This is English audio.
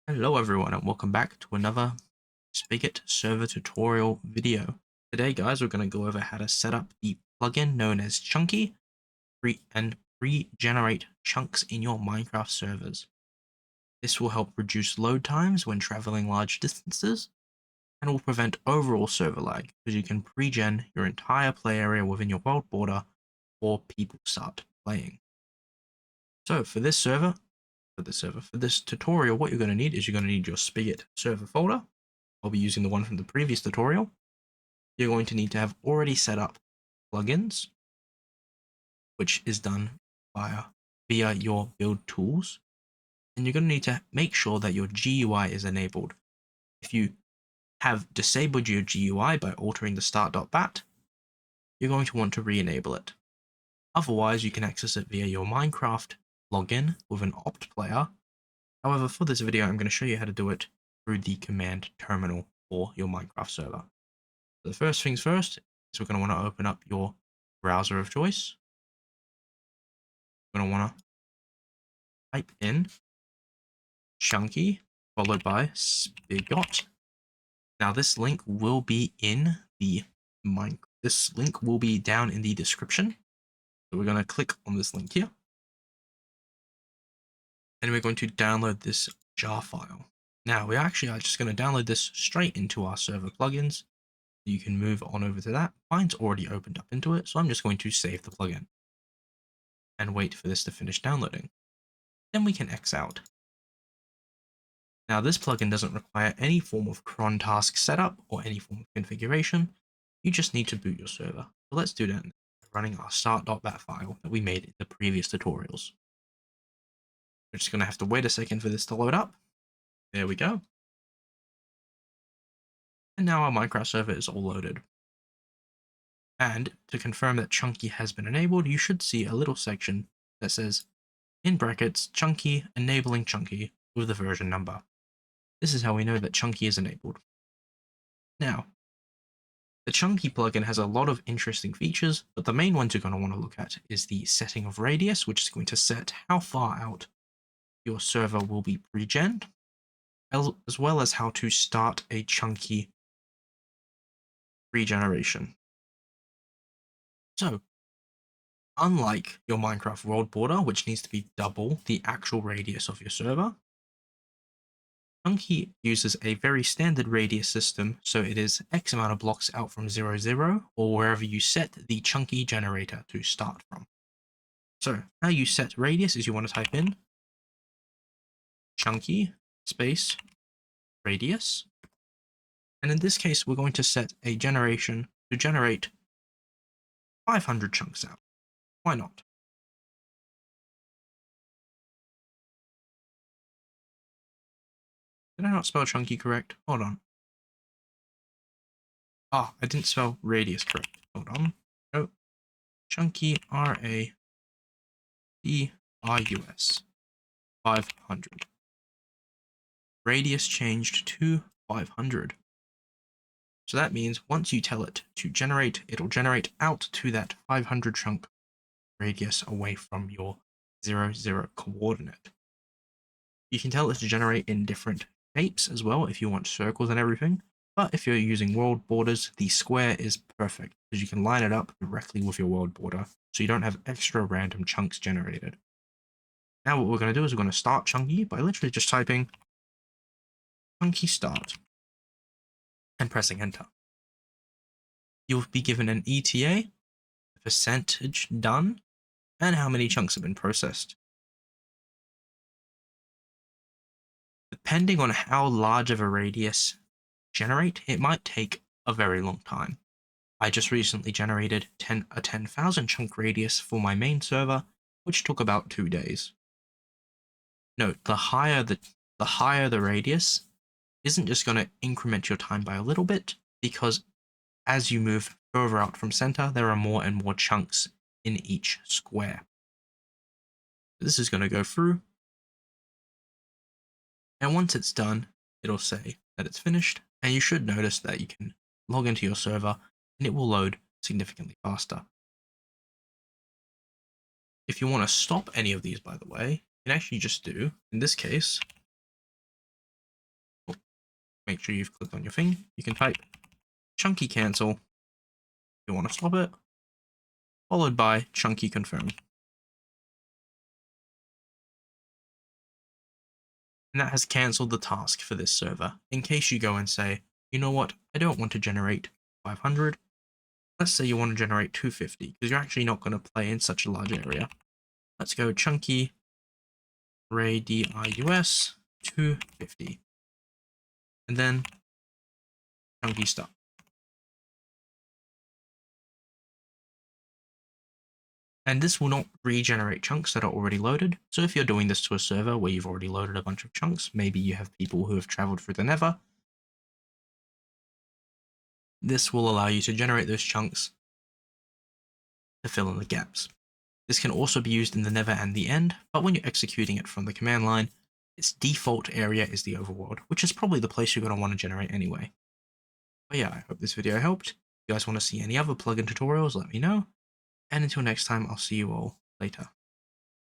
Hello everyone and welcome back to another Spigot server tutorial video. Today guys we're going to go over how to set up the plugin known as Chunky and regenerate chunks in your Minecraft servers. This will help reduce load times when traveling large distances and will prevent overall server lag because you can pre-gen your entire play area within your world border before people start playing. So for this tutorial, what you're going to need is you're going to need your Spigot server folder. I'll be using the one from the previous tutorial. You're going to need to have already set up plugins, which is done via your build tools. And you're going to need to make sure that your GUI is enabled. If you have disabled your GUI by altering the start.bat, you're going to want to re-enable it. Otherwise, you can access it via your Minecraft login with an opt player. However, for this video, I'm going to show you how to do it through the command terminal for your Minecraft server. So the first things first is we're going to want to open up your browser of choice. We're going to want to type in Chunky followed by Spigot. Now this link will be in the this link will be down in the description. So we're going to click on this link here. And we're going to download this jar file. Now we actually are just going to download this straight into our server plugins. You can move on over to that. Mine's already opened up into it, so I'm just going to save the plugin and wait for this to finish downloading. Then we can X out. Now this plugin doesn't require any form of cron task setup or any form of configuration. You just need to boot your server. So let's do that running our start.bat file that we made in the previous tutorials. We're just going to have to wait a second for this to load up. There we go. And now our Minecraft server is all loaded. And to confirm that Chunky has been enabled, you should see a little section that says, in brackets, Chunky enabling Chunky with the version number. This is how we know that Chunky is enabled. Now, the Chunky plugin has a lot of interesting features, but the main ones you're going to want to look at is the setting of radius, which is going to set how far out your server will be pre-genned, as well as how to start a Chunky regeneration. So, unlike your Minecraft world border, which needs to be double the actual radius of your server, Chunky uses a very standard radius system, so it is X amount of blocks out from 0, 0, or wherever you set the Chunky generator to start from. So, how you set radius is you want to type in Chunky space radius, and in this case we're going to set a generation to generate 500 chunks out. Why not? Did I not spell Chunky correct? Hold on. Ah, I didn't spell radius correct. Hold on. Oh, Chunky RADIUS 500. Radius changed to 500. So that means once you tell it to generate, it'll generate out to that 500 chunk radius away from your 0, 0 coordinate. You can tell it to generate in different shapes as well if you want circles and everything. But if you're using world borders, the square is perfect because you can line it up directly with your world border, so you don't have extra random chunks generated. Now what we're going to do is we're going to start Chunky by literally just typing Chunky start and pressing enter. You'll be given an ETA, percentage done, and how many chunks have been processed. Depending on how large of a radius generate, it might take a very long time. I just recently generated a 10,000 chunk radius for my main server, which took about 2 days. Note, the higher the radius isn't just going to increment your time by a little bit, because as you move further out from center, there are more and more chunks in each square. This is going to go through, and once it's done, it'll say that it's finished, and you should notice that you can log into your server and it will load significantly faster. If you want to stop any of these, by the way, you can actually just do, in this case, make sure you've clicked on your thing. You can type chunky cancel if you want to stop it, followed by chunky confirm. And that has cancelled the task for this server. In case you go and say, you know what, I don't want to generate 500. Let's say you want to generate 250, because you're actually not going to play in such a large area. Let's go chunky radius 250. And then chunky stop. And this will not regenerate chunks that are already loaded. So if you're doing this to a server where you've already loaded a bunch of chunks, maybe you have people who have traveled through the Nether, this will allow you to generate those chunks to fill in the gaps. This can also be used in the Nether and the End, but when you're executing it from the command line, its default area is the overworld, which is probably the place you're going to want to generate anyway. But yeah, I hope this video helped. If you guys want to see any other plugin tutorials, let me know. And until next time, I'll see you all later.